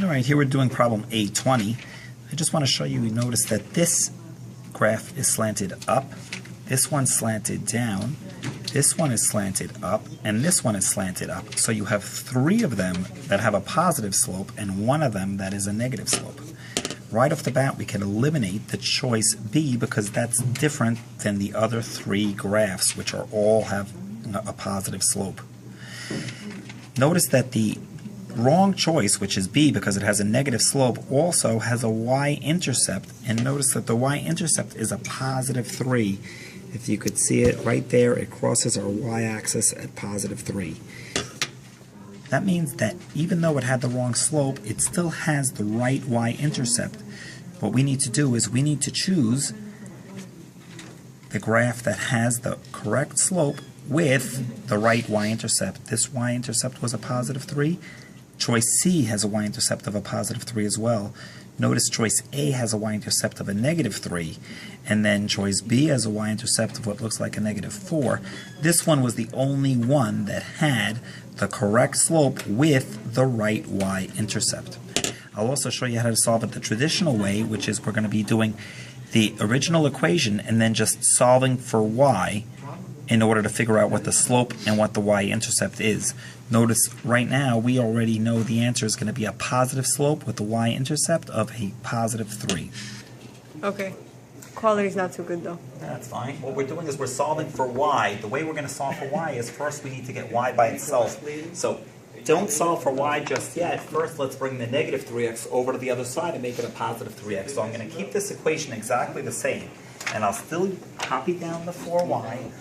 All right, here we're doing problem A20. I just want to show you, notice that this graph is slanted up, this one's slanted down, this one is slanted up, and this one is slanted up. So you have three of them that have a positive slope and one of them that is a negative slope. Right off the bat, we can eliminate the choice B because that's different than the other three graphs, which are all have a positive slope. Notice that the wrong choice, which is B because it has a negative slope, also has a y-intercept, and notice that the y-intercept is a positive 3. If you could see it right there, it crosses our y-axis at positive 3. That means that even though it had the wrong slope, it still has the right y-intercept. What we need to do is we need to choose the graph that has the correct slope with the right y-intercept. This y-intercept was a positive 3. Choice C has a y-intercept of a positive 3 as well. Notice choice A has a y-intercept of a negative 3, and then choice B has a y-intercept of what looks like a negative 4. This one was the only one that had the correct slope with the right y-intercept. I'll also show you how to solve it the traditional way, which is we're going to be doing the original equation and then just solving for y in order to figure out what the slope and what the y-intercept is. Notice right now we already know the answer is going to be a positive slope with the y-intercept of a positive 3. Okay. Quality's not too good though. That's fine. What we're doing is we're solving for y. The way we're going to solve for y is first we need to get y by itself. So don't solve for y just yet. First let's bring the negative 3x over to the other side and make it a positive 3x. So I'm going to keep this equation exactly the same. And I'll still copy down the 4y.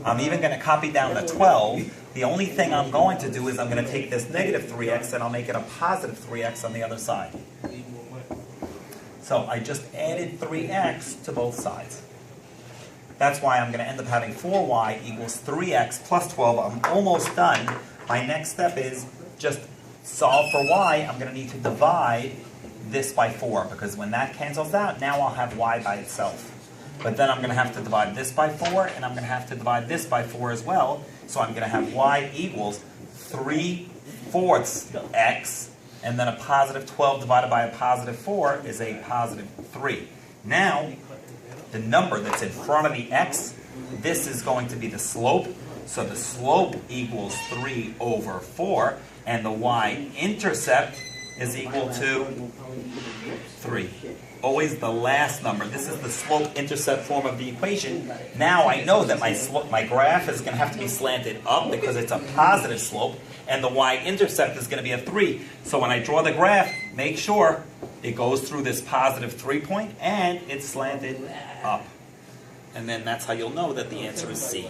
I'm even going to copy down the 12. The only thing I'm going to do is I'm going to take this negative 3x and I'll make it a positive 3x on the other side. So I just added 3x to both sides. That's why I'm going to end up having 4y equals 3x plus 12. I'm almost done. My next step is just solve for y. I'm going to need to divide this by 4 because when that cancels out, now I'll have y by itself. But then I'm going to have to divide this by 4, and I'm going to have to divide this by 4 as well. So I'm going to have y equals 3/4 x, and then a positive 12 divided by a positive 4 is a positive 3. Now, the number that's in front of the x, this is going to be the slope. So the slope equals 3 over 4, and the y-intercept is equal to 3. Always the last number. This is the slope-intercept form of the equation. Now I know that my graph is going to have to be slanted up because it's a positive slope, and the y-intercept is going to be a 3. So when I draw the graph, make sure it goes through this positive 3 point and it's slanted up. And then that's how you'll know that the answer is C.